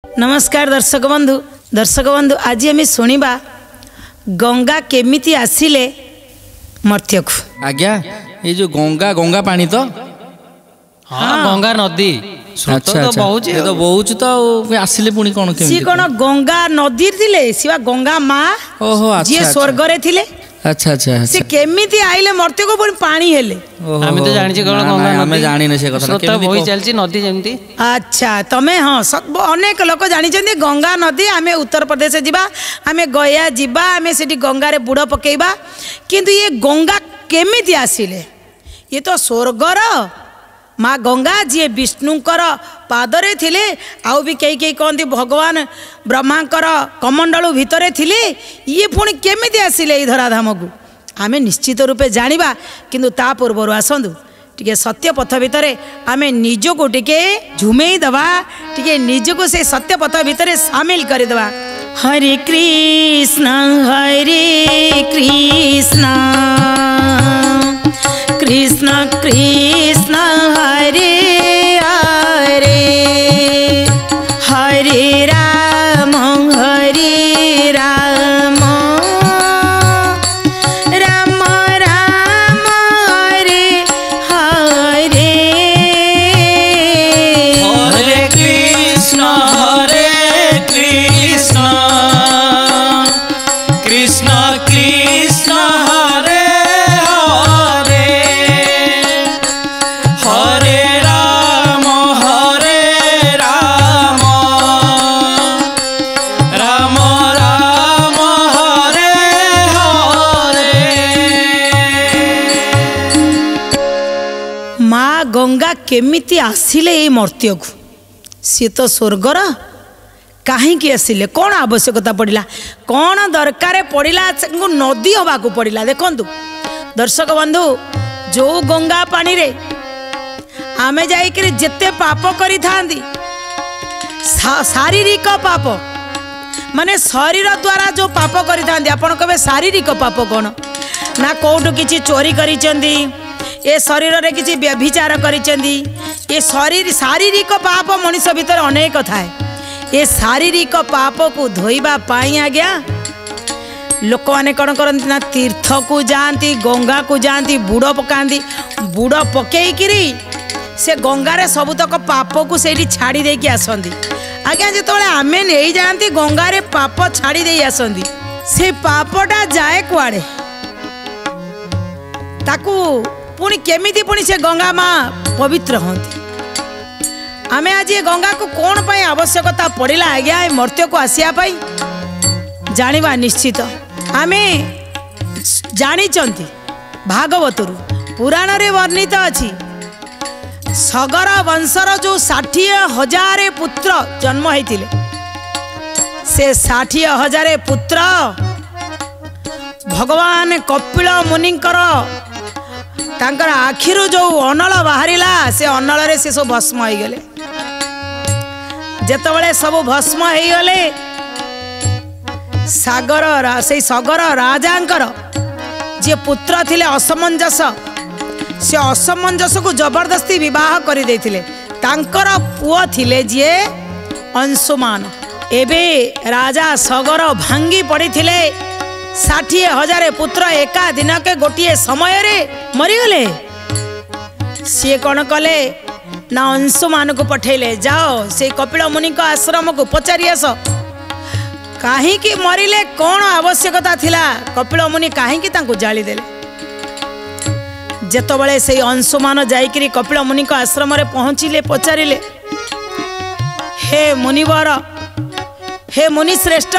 नमस्कार दर्शक बंधु आज आम शुणा गंगा केमिति आसिले मर्त्य को। आज्ञा ये जो गंगा गंगा पानी तो हाँ गंगा नदी तो बहुत तो आसिले पुणी कौन सी कौन गंगा नदी थिले सिवा गंगा माँ जी स्वर्ग रे थिले। अच्छा अच्छा से केमिति आइले मर्त्य को पुणी पानी हेले आमे तो जानि छी कोन गंगा आमे जानि न से कथा केमिति होई चलची नदी जेमती। अच्छा तमे हाँ सब अनेक लोक जानि छथि गंगा नदी आमे उत्तर प्रदेश जिबा आमे गया जिबा आमे सेठी गंगा रे बुड़ पकेइबा किंतु ये गंगा केमिति आसिले ये तो स्वर्गर माँ गंगा जी विष्णुकर पादरे थिले आउ भी कई कई कहते भगवान ब्रह्मांकर कमंडलू भितरे थिले ये पुणी केमिति आसिले ई धराधाम को आमे निश्चित रूपे जानिबा किंतु ता पूर्व आसंतु टिके सत्य पथ भितरे आमे निजको टिके झुमेई दबा टिके निजको से सत्य पथ भितरे शामिल कर दबा। हरे कृष्ण कृष्ण कृष्ण हरे हरे हरे राम राम राम हरे हरे हरे कृष्ण कृष्ण कृष्ण हरे गंगा केमिति आसिले ये मर्त्य को सी तो स्वर्गर कहीं आसिले कौन आवश्यकता पड़ा कौन दरकार पड़ा नदी हवा को पड़ा। देखु दर्शक बंधु जो गंगा पानी रे आमे जाइकरी जेते पाप करी थांदी शारीरिक पाप माने शरीर द्वारा जो पाप करी थांदी आपण कबे शारीरिक पाप कौन ना कोठु किछि चोरी करिसेंदी ए शरीर रे किछि व्यभिचार करिसेंदी ए शरीर शारीरिक पाप मनुष्य भीतर अनेक थाए ए शारीरिक पाप को धोइबा पाई आज्ञा लोक माने कौन करती ना तीर्थ को जाती गंगा को जाती बुड़ पकाती बुड़ पकईकरी से गंगार सबुतक पाप को से छाड़ी देकी आसती आज्ञा जो आमे नहीं जाती गंगार पाप छाड़ी दे आसती से पापटा जाए कुआड़े ताकू पुणी केमिति पुणी से गंगा माँ पवित्र होती आमे आज ये गंगा को कौन पाई आवश्यकता पड़ा आज्ञा ए मर्त्य को आसिया पाई जानिबा निश्चित आमे जानिचंती भागवतरु पुराण रे वर्णित अछि सगर वंशर जो 60,000 पुत्र जन्म होइतिले से 60,000 पुत्र भगवान कपिल मुनिंकर तांकर आखिरु जो अनल बाहरिला से अनल रे से सब भस्म हो गले जेतबेले सब भस्म हो गले सागर से सगर राजांकर जे पुत्र थिले असमंजस से असमंजस को जबरदस्ती विवाह कर देथिले तांकर पुओ थिले जे अंशुमान एबे राजा सगर भांगी पड़ी थिले 60,000 पुत्र एका दिन के गोटे समय रे मरीगले सी कौन कले ना अंशुमान को पठेले जाओ से कपिल मुनि को आश्रम को पचारि आस कहीं मरिले कौन आवश्यकता थिला कपिल मुनि कहीं जाली देले जेतबेले से अंशुमान जाइकरी कपिल मुनि को आश्रम रे पहुँचिले पचारिले हे मुनिवर हे मुनि श्रेष्ठ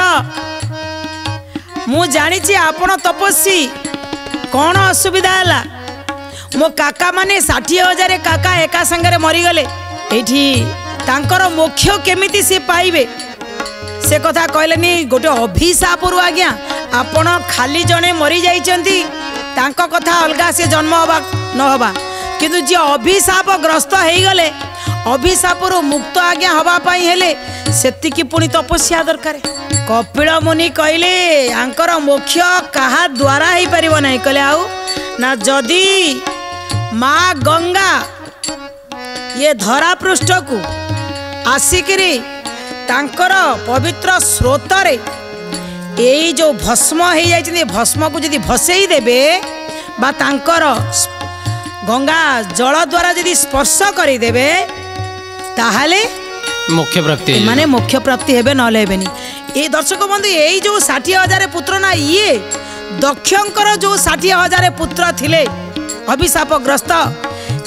मु जानी आपण तपस्वी कौन असुविधा है मो काका माने 60,000 काका एका संगे मरीगले एठी तांकर मोक्ष केमिति से पाइबे से कथा कहलेनी गोटे अभिशाप रु आज्ञा आपण खाली जने मरी जाइचंती तांको कथा अलगा से जन्म हवा न हवा किंतु जे अभिशाप ग्रस्त हो गले अभिशाप रु मुक्त आज्ञा हवा पाई हेले सेतिकी पुणी तपस्या दरकार। कपिल मुनि कहले आंकर मोक्ष कहा द्वारा ही परिबो नहीं कहले आउ ना जदी माँ गंगा ये धरा पृष्ठ को आसिकरी तांकर पवित्र स्रोतरे यही जो भस्म हो जाए भस्म को जदि भसई देबे बा तांकर गंगा जल द्वारा जदि स्पर्श करदेवे ताहले मुख्य प्राप्ति माने मुख्य प्राप्ति हेबे न लेबेनी। ए दर्शक बंधु यही जो 60,000 पुत्र ना ये दक्षंकर जो 60,000 पुत्र थिले अभिशापग्रस्त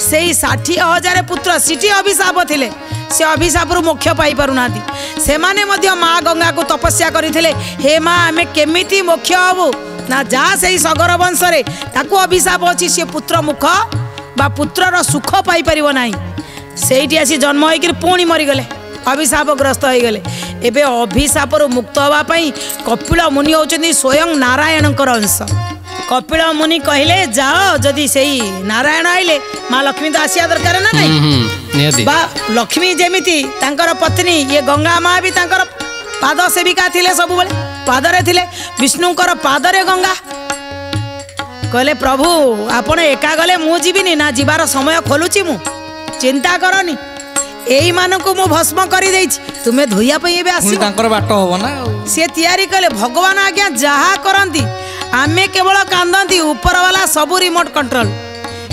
से 60,000 पुत्र सिटी अभिशाप थिले से अभिशाप रु मोक्ष पाई पारु नाती से माने मध्य माँ गंगा को तपस्या करथिले हे माँ आमे केमिति मोक्ष हबु ना जा से सगर वंश रे ताकू अभिशाप अछि से पुत्र मुख बा पुत्रर सुख पाई परिबो नाही सेठी आसी जन्म होइकिर पुणी मरी गले अभिशापग्रस्त हो गले। एबे अभिशाप रु मुक्त होबा पई कपिल मुनि होचंदी स्वयं नारायणकर अंश। कपिल मुनि कहले जाओ जदि सेई नारायण आइले माँ लक्ष्मी तो आसिया दरकार ना नहीं बा लक्ष्मी जेमिति तांकर पत्नी ये गंगा माँ भी तांकर पाद सेविका थिले सब बेले पादरे थिले विष्णुकर पादरे गंगा कहले प्रभु आपण एका गले मु जीविनी ना जीवार समय खोलुची मु चिंता करनी एई मानकु मु भस्म करि देछि तुमे धोइया पई एबे आसी तांकर बाट होबो ना से तयारी कले भगवान आज्ञा जहा करंती आमे केवल कांदंती ऊपर वाला सबु रिमोट कंट्रोल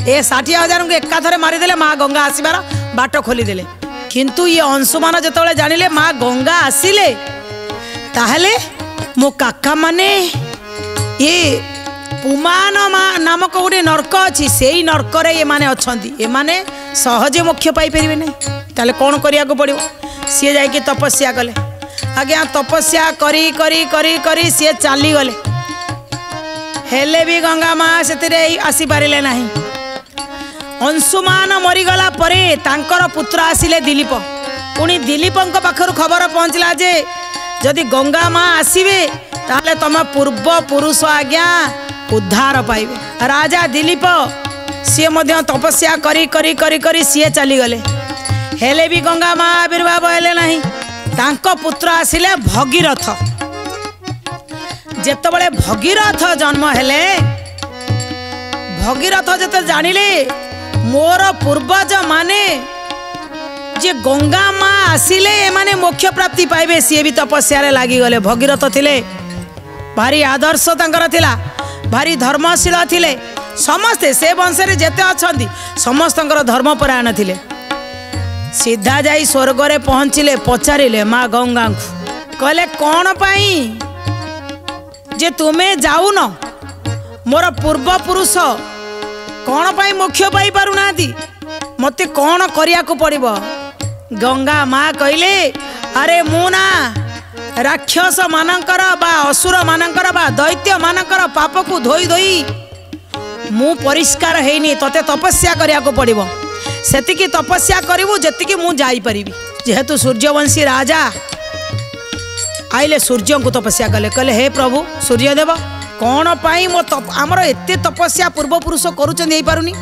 ए 60,000 को एका थरे मारी देले माँ गंगा आसीबार बाट खोली देले किंतु ये अंशुमान जेतबेले जानिले माँ गंगा आसिले ताहले मो काका माने ये पुमान नामक गोटे नर्क अच्छी से नर्क ये माने अछंती ए माने सहजे मोक्ष पाई परिबे नै ताले कोन करिया को पड़िबो सी जाई तपस्या कले आज्ञा तपस्या करी करी करी करी सी चली गले हेले भी गंगा माँ से आसी पारिले नाही। अंशुमान मरीगला परे तांकर पुत्र आसिले दिलीप पुणी दिलीपंक पाखरु खबर पहुँचला जे जदि गंगा माँ आसीबे ताले तम पूर्व पुरुष आज्ञा उद्धार पाइबे। राजा दिलीप सी मध्य तपस्या करी करी करी करी सी चली गले हेले भी गंगा माँ आविर्भाव हेले नाही। तांको पुत्र आसिले भगीरथ जेतबेले भगीरथ जन्म हेले भगीरथ जेते जानिले मोर पूर्वज माने जे गंगा माँ आसिले माने मोक्ष प्राप्ति पाइबे सी भी तपस्या रे लागी गले। भगीरथ थिले भारी आदर्श तांकर थिला भारी धर्मशील थिले समस्ते से वंश रे जेते अछंती समस्तंकर धर्मपरायण थिले। सीधा जाई स्वर्ग रे पहुँचिले पचारिले माँ गंगा को कहले कौन पाई जे तुमे जाऊ न मोर पूर्व पुरुष कौन पाई मोक्ष पाई पारु नाती मते कौन करिया को पड़िबो। गंगा माँ कहले अरे मु ना राक्षस मानकर बा असुर मानकर बा दैत्य मानकर पाप को धोई धोई मु परिष्कार हेनी तते तपस्या करिया को पड़िबो सेतिकी तपस्या करिवु जेतिकी मु जाई परिबी। जेहेतु सूर्यवंशी राजा आइले सूर्य को तपस्या कले कहले हे प्रभु सूर्यदेव कौन पाई मो आमर एते तपस्या पूर्व पुरुष करुचंदी हेई पारुनी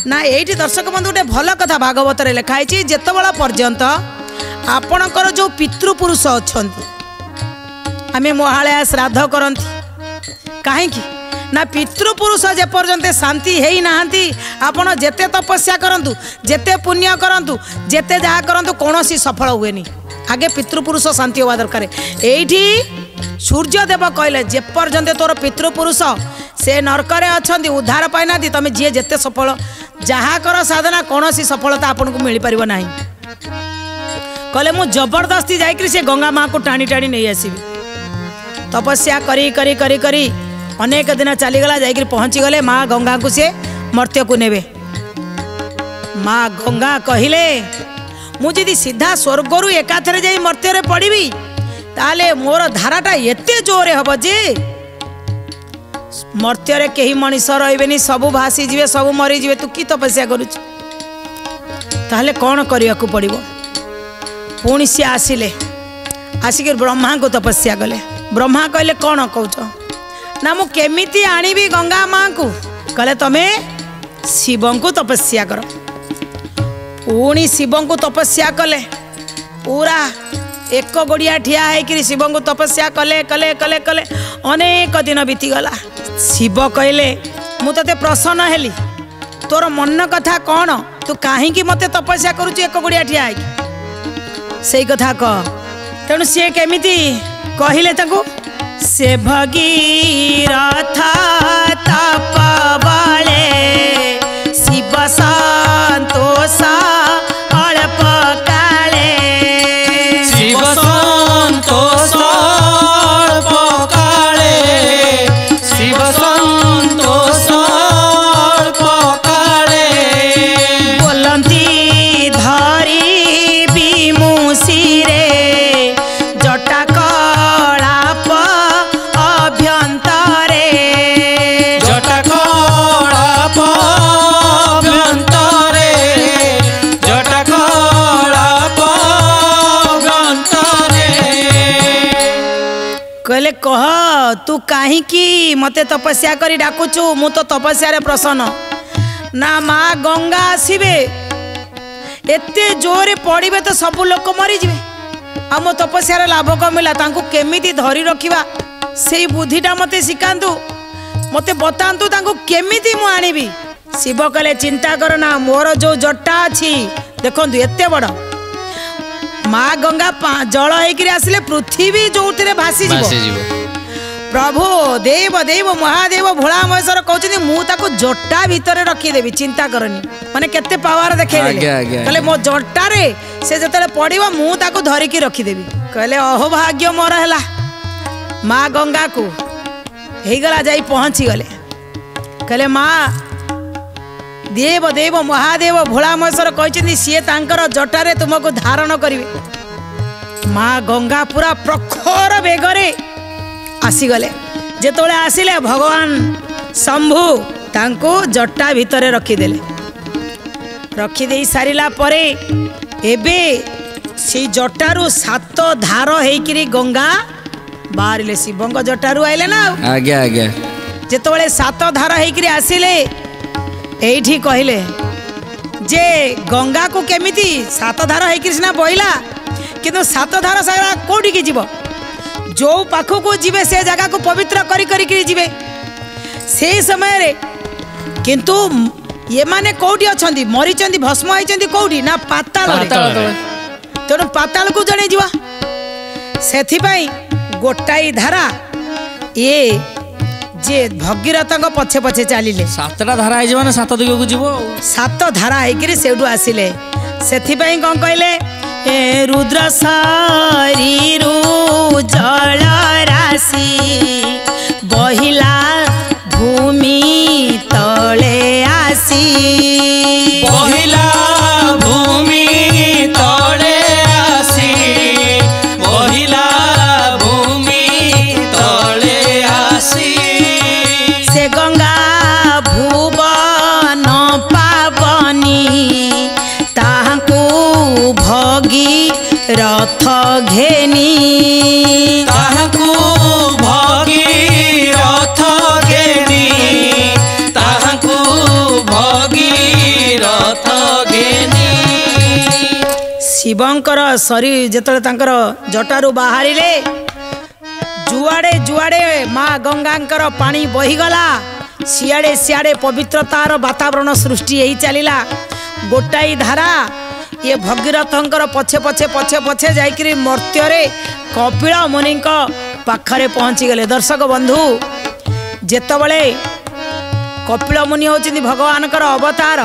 ना। एठी दर्शक बंधु गोटे भल कथा भागवत रे लिखाई छि जेतेबेला पर्यंत आपणकर जो पितृपुरुष अछंती आमे महालया श्राद्ध करंती काहे कि ना पितृपुरुष जे पर्यंत शांति हेई नाहंती आपण जेते तपस्या करंतु जेते पुण्य करंतु जेते जहा करंतु कोनोसी सफल हुएनी आगे पितृपुरुष शांति होवा दरकार। एठी सूर्यदेव कहले जे पर्यंत तोर पितृपुरुष से नरकरे अछंती उद्धार पाइना तमे जे जेते सफल जहा कर साधना कोनोसी सफलता आपन को मिली परिबो नाही। कहले मु जबरदस्ती जाइकरी से गंगा माँ को टाणी टाणी नहीं आसीबी तपस्या करी करी करी करी अनेक दिन चलीगला जाइकरी पहुँची गले माँ गंगा को से मर्त्य को नेबे। माँ गंगा कहले मुझे सीधा स्वर्गरु एकाथरे जाई मर्त्य पड़ी ताले मोर धाराटा एते जोरे हम जे मर्त्य कहीं मनीष रही सबू भासी जीवे सबू मरी जीवे तू कि तपस्या करुच ताले कौन करने को पड़ो। पुणी सी आसिले आसिक ब्रह्मा को तपस्या कले। ब्रह्मा कहले कौन कौच ना मु केमिति आनिबी गंगा माँ को कहले तमे शिव को तपस्या कर। पुणी शिव को तपस्या कले पूरा एक गोड़िया ठिया है शिव को तपस्या कले कले कले कले अनेक दिन बीतीगला। शिव कहले मु तते प्रसन्न हेली तोर मन कथा कौन तू कहीं मते तपस्या करुच एक गोड़िया ठिया है से कथा कह। तेणु सी केमिति कहले ताको से भगीरथ तपबले शिव संतोष अल्प काले शिव संतोष अल्प काले शिव संतोष अल्प काले बोलती धरी विमुषिरे जटा कलाप अभ्यंतरे जटा कलाप अभ्यंतरे जटा कलाप अभ्यंतरे कहले कह तू कहीं मते तपस्या करी डाकुचु मु तो तपस्या रे प्रसन्न ना माँ गंगा आसबे एते जोरे पड़े तो सब लोक मरीजे आ मो तपस्यार लाभ कम मिला तांको केमिति धरी रखिबा से बुद्धिटा मते शिखांतु मते बतांतु तांको केमिति मु आनिबी शिव कहले चिंता कर ना मोर जो जटा अछि देखंतु एते बड़ माँ गंगा जल होइकरी आसिले पृथ्वी जोउतिरे भासी जीवो प्रभु देव देव महादेव भोला महेश्वर कहते मु ताको जटा भितर रखीदेवी चिंता करनी माने केते पावर देखे कहले मो जटा रे से जतले पड़िबो मु ताको धरिकी रखीदेवी कहले अहो भाग्य मोर हैला माँ गंगा को हेगला जाई पहुंची गले कहले माँ देव देव महादेव भोला महेश्वर कहते सी तांकर जटा रे तुमको धारण करिवे माँ गंगा पूरा प्रखर बेगरे आसीगले जेतोले आसिले भगवान शंभु तांको जटा भितरे रखिदे सारिला परे एबे से जटारू 7 धार हेकिरी गंगा बाहरिले शिवंग जटारू आइले ना आज्ञा आज्ञा जेतोले 7 धार हेकिरी आसिले एठी कहिले जे गंगा को केमिति 7 धार हेकिरी सिना बहिला किंतु 7 धार सारा कोठी की जीव जो पाखो को जीवे से जगह को पवित्र करी जीवे से समय रे किंतु ये माने कोठी अछंदी मरिचंदी भस्म आइचंदी कोठी ना पाताल तेणु पाताल को जणे जीवा सेथि पई गोटाई धारा ये जे भगीरथ पछे पछे चलिले 7टा धारा आइ माने 7 दिग को जीवो 7 धारा हेकरी सेडू आसिले सेथि पई कोन कहले रुद्र शरीरु जल राशि बहिला भूमि तले आसी बहिला भूमि तले आसी बहिला भूमि तले आसी से गंगा भुवन पावनी ताहाकू भगी रथ घेनी ताहाकू भगी रथ घेनी ताहाकू भगी रथ घेनी शिवंकर शरीर जेतले तांकर जटारू बाहरिले जुआड़े जुआड़े माँ गंगांकर पानी बहीगला सियाड़े सियाड़े पवित्रतार वातावरण सृष्टि यही चलिला गोटाई धारा ये भगीरथंकर पछे पछे पछे पछे जाइकरी मर्त्य कपिल मुनि पाखरे पहुँची गले दर्शक बंधु जेतबले कपिल मुनि होचंदी भगवानकर अवतार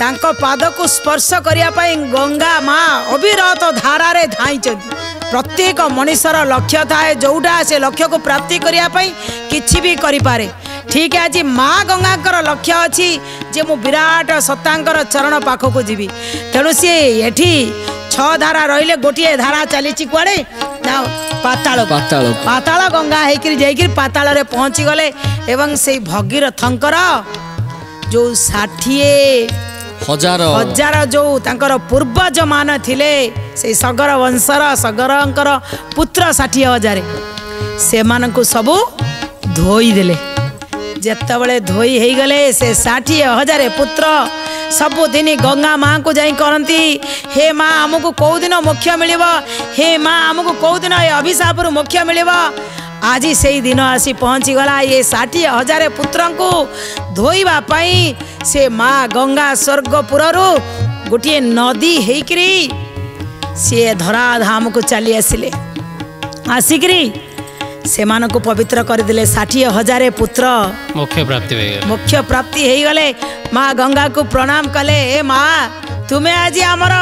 तांको पाद को स्पर्श करिया पई गंगा माँ अविरत धारा रे धाईचंदी प्रत्येक मनुष्यर लक्ष्य थाए जोटा से लक्ष्य को प्राप्ति करिया पई किछि भी करि पारे ठीक है आज माँ गंगाकर लक्ष्य अच्छी जे मु विराट सत्तांकर चरण पाखक जीवी तेणु सी एठी 6 धारा रहिले गोटे धारा चली कुआड़े ना पाताल पाताल पाताल गंगा हेकरी जाइकरी पाताल रे पहुँची गले एवं से भगीरथंकर जो 60,000 जो तांकर पूर्वज मान थिले से सगर वंशर सगरंकर पुत्र 60,000 से मानकु सबु धोई देले जेतबले धोई हो गले से 60,000 पुत्र सबुदिन गंगा माँ को जाई करती हे माँ आमको कौ दिन मोक्ष मिल हे माँ आमको कौ दिन अभिशाप मोक्ष मिल आज से दिन आसी पहुँची गला ये 60,000 पुत्र को धोइबा पाई से माँ गंगा स्वर्गपुर गोटे नदी हेकरी सी धराधाम को चली आसिले आसिकरी सेमानकु पवित्र करदेले 60,000 पुत्र मोक्ष प्राप्ति हो गले। माँ गंगा को प्रणाम कले। ए माँ तुम्हें आज आमर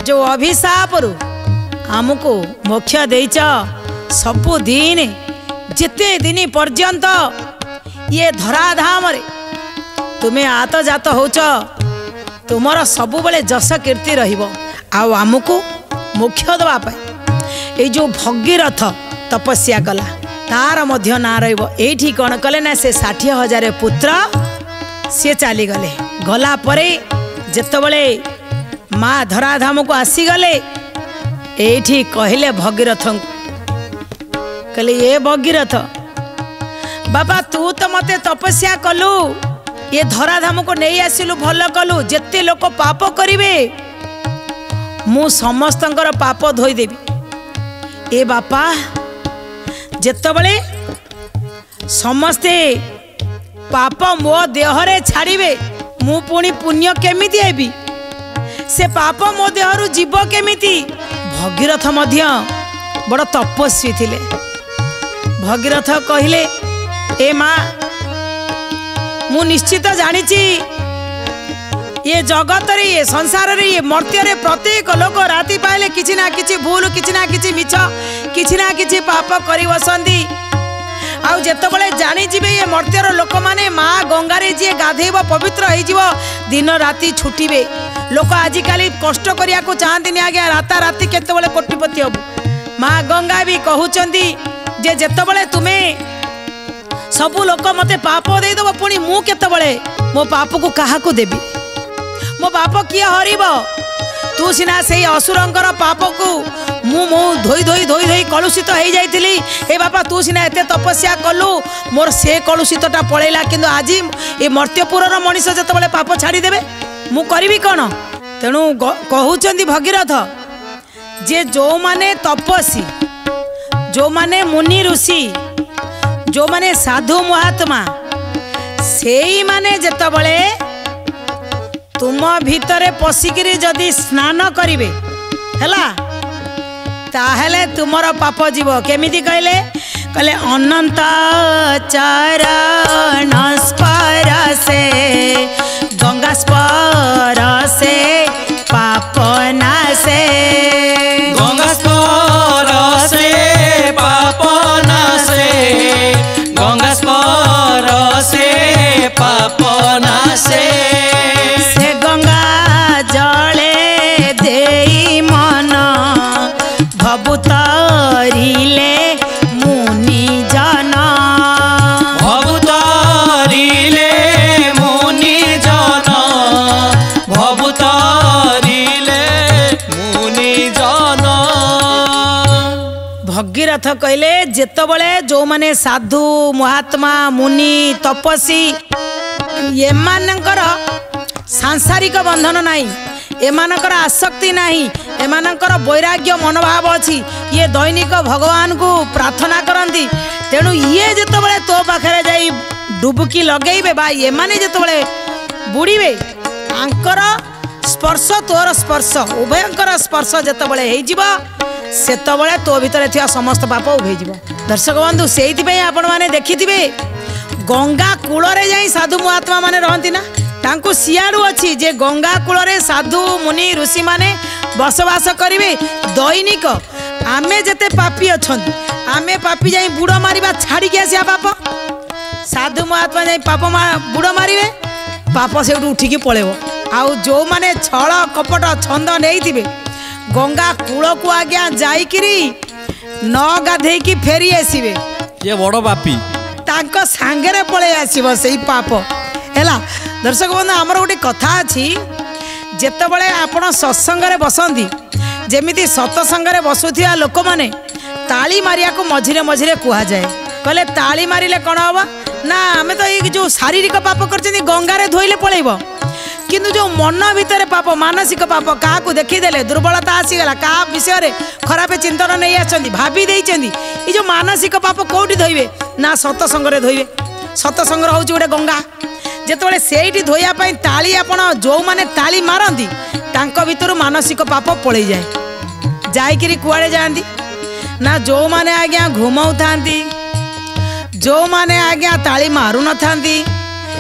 जो अभिशाप रु आमको मोक्ष देच सबुदिन जिते दिन पर्यंत ये धराधाम रे तुम्हें आत जात होच तुमर सबु बले जस कीर्ति रहिबो। आउ आमको मोक्ष दवा पाए ये जो भगीरथ तपस्या कला तार मध्य ना रहिबो। एठी कौन कले ना से 60,000 पुत्र सी चली गले। गला परे जेतबले माँ धराधाम को आसीगले एठी कहले भगीरथ कहले ये भगीरथ बाबा तू तो मते तपस्या कलु ये धराधाम को नहीं आसिलु भल कलु जेते लोक पाप करिवे मु समस्तंकर पाप धोई देबी। ए बापा जेतबले समस्ते पाप मो देहरे छाड़िबे मु पुणी पुण्य केमिति हेबी से पाप मो देहरु जीव केमिति। भगीरथ मध्य बड़ तपस्वी थिले। भगीरथ कहिले ए माँ मु निश्चित जानी ये जगत रे ये संसार रे ये मर्त्य रे प्रत्येक लोक राति पाइले किछि ना किछि भूल किछि ना किछि मिछ किछि ना किछि पाप करि बसंदी। आउ जेतबले जानी जिबे ये मर्त्यर लोक माने माँ गंगा रे जे गाधेब पवित्र होई जीव दिन राति छुटीबे। लोक आजि काली कष्ट करिया को चाहती नहीं आज्ञा राता राति केतबले कोटिपति हबु। माँ गंगा भी कहउचंदी जे जेतबले तुम्हें सबु लोक मते पाप दे दब पुणी मु केतबले मो पाप को काहा को देबी मो पाप किए हरिब। तू सिना से असुरंकर पाप को मु धोई धोई धोई धोई कलुषित हो जाइली। ए बापा तू सिना एते तपस्या कलु मोर से कलुषितटा पळेला किंतु आज ए मर्त्यपुरर मनीष जेतबले पाप छाड़ी देबे मु करिवि कोन। तेणु कहउचंदी भगीरथ जे जो माने तपस्वी जो माने मुनि ऋषि जो माने साधु महात्मा सेई माने जेतबले तुम भितरे पशिकी जदि स्नान करिवे हैला ताहले तुमर पाप जीव केमिति कहले कहले अनंत चरण स्पर्शे गंगा स्पर्शे पाप नाशे गंगा स्पर्शे पाप नाशे गंगा स्पर्शे पाप नाशे भवुतरिले मुनि जन भवुतरिले मुनि जन भवुतरिले मुनि जन। भगीरथ कहले जेतबले जो माने साधु महात्मा मुनि तपस्वी एमानकर सांसारिक बंधन नाही एमानकर आसक्ति नाही एमानकर वैराग्य मनोभाव अच्छी ये दैनिक भगवान को प्रार्थना करती। तेणु ये जेतबले तो पाखरे जाई डुबकी लगेइबे बा ये माने जेतबले बुड़ीबे आंकर स्पर्श तोर स्पर्श उभयंकर स्पर्श जेतबले हेइ जिवो सेतबले तो भितर थिया समस्त पाप उभे जिवो। दर्शक बंधु सेइति पे आपण माने देखिथिबे गंगा कूलरे जाई साधु महात्मा माने रहंती ना तांको सियाड़ू अच्छी जे गंगा कूलरे साधु मुनि ऋषि माने बसवास करिवे। दैनिक आमे जेते पापी अछंती आमे पापी जाई बुड़ मारिबा छाड़ी के आसिया पाप साधु महात्मा जाई पाप बुड़ मारिवे पाप सेउठू उठिकी पळेबो। आउ जो माने छळ कपट छंद नेइथिबे गंगा कूल को आज्ञा जाईकिरी न गाधेकी फेरी आसीबे ये बड़ पापी तांको सांगरे पळे आसीबो सेई पाप हैला। दर्शक बंधु आमर गोटे कथा अच्छी जेतबले आपण सत्संगरे बसंती जेमिति सत्संगरे बसुथिया लोक माने ताली मारिया को मझिरे मझिरे कुहा जाए कहले ताली मारिले कौन हम ना आमे तो ये जो शारीरिक पाप करछनी गंगारे धोइले पळेइबो किंतु जो मन भितर पाप मानसिक पाप क्या देखीदेले दुर्बलता आसीगला क्या विषय रे खराब चिंतन नहीं आछंती भाभी देइछंती ये जो मानसिक पाप कोठी धोइबे ना सत्संगरे धोइबे। सत्संग होउची गोटे गंगा जेतबले सेठी धोया पई ताली आपण जो माने ताली मारंती तांको भितरु मानसिक पाप पळै जाए जाईकिरी कुआडे जांती ना जो माने आज्ञा घुमाऊ थांती जो माने आज्ञा ताली मारू न थांती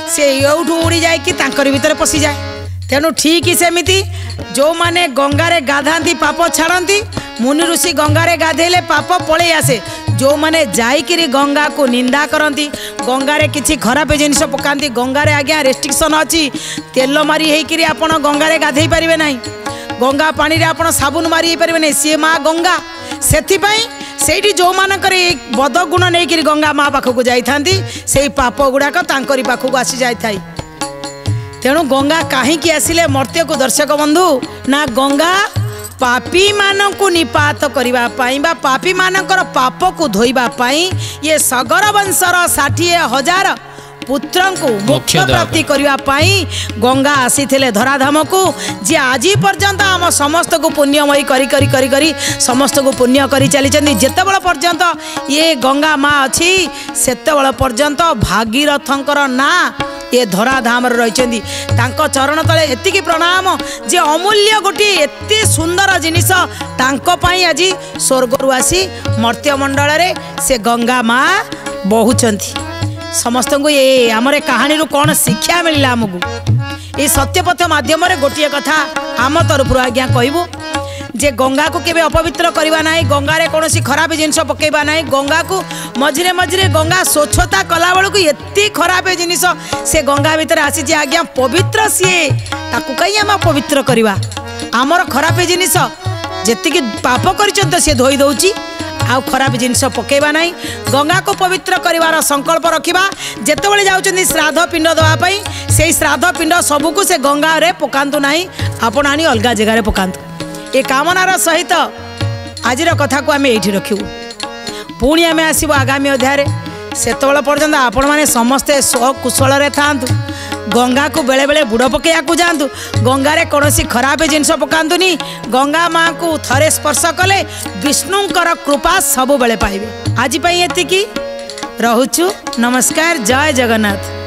से एठू उड़ी जाए कि तांकर भीतर पशि जाए। तेणु ठीक सेमिति जो माने गंगारे गाधांती पाप छाड़ती मुनि ऋषि गंगारे गाधेले पाप पलि आसे। जो माने जाइकिरी गंगा को निंदा करती गंगारे किछि खराब जिनिस पकाती गंगारे आज्ञा रेस्ट्रिक्शन अच्छी तेल मारी होकर आपण गंगारे गाधे पारे ना गंगा पानी रे आपण साबुन मारी पारे ना सी माँ गंगा से जो मानकर बद गुण नहीं गंगा माँ पाखक जाती से पाप गुड़ाक तांकरी पाखक आसी जाए। तेणु गंगा कहीं आसिले मर्त्य को दर्शक बंधु ना गंगा पापी मानक निपात करने बा पापी मानकर पाप को धोइबापाई ये सगर वंशर 60,000 पुत्र को मोक्ष प्राप्ति करने गंगा आसी धराधाम को जी आज पर्यंत आम समस्त को पुण्यमयी करी करी करी करी समस्त को पुण्य करी चली जिते बड़ पर्यंत ये गंगा माँ अच्छी सेते पर्यंत भागीरथंकर ना ये धराधाम रही चरण तले एतिकी प्रणाम जे अमूल्य गोटे एत सुंदर जिनिस तांकोपाई आज स्वर्गरु आसी मर्त्यमंडल रे से गंगा माँ बहुचंती। समस्त को ये आमरे कहानी रू कौन शिक्षा मिलला आमको ये सत्यपथ माध्यम गोटे कथा आम तरफ आज्ञा कहबू जे गंगा को केबे अपवित्र करवा ना गंगारे कौन खराब जिनिस पकेबा ना गंगा को मझिरे मझिरे गंगा स्वच्छता कला बेलू एत खराब जिनिस से गंगा भितर आसी आज्ञा पवित्र सी ताकू कहीं आम पवित्र करवा आमर खराब जिनिस जी पाप कर सी धोई दौची आउ खराब जिनिस पकेबा ना गंगा को पवित्र करिवार संकल्प रखिबा जेतेबेले जाउचंदी श्राद्ध पिंड दवापाई से श्राद्ध पिंड सबको से गंगा रे पकांतु नाही आपण आनी अलगा जगह रे पकांतु ए कामनार सहित आज कथा को आम ये रखू पुणी आम आसबू आगामी अध्याय सेतबेले पर्यंत आपण मैंने समस्ते स्वकुशल था गंगा को बेले बेले बुड़ पकईया जातु गंगारे कौन खराब जिनस पकातुनी गंगा माँ को थरे स्पर्श कले विष्णुंकर कृपा सब बेले पाइबे। आज एतिकी रहुचु नमस्कार जय जगन्नाथ।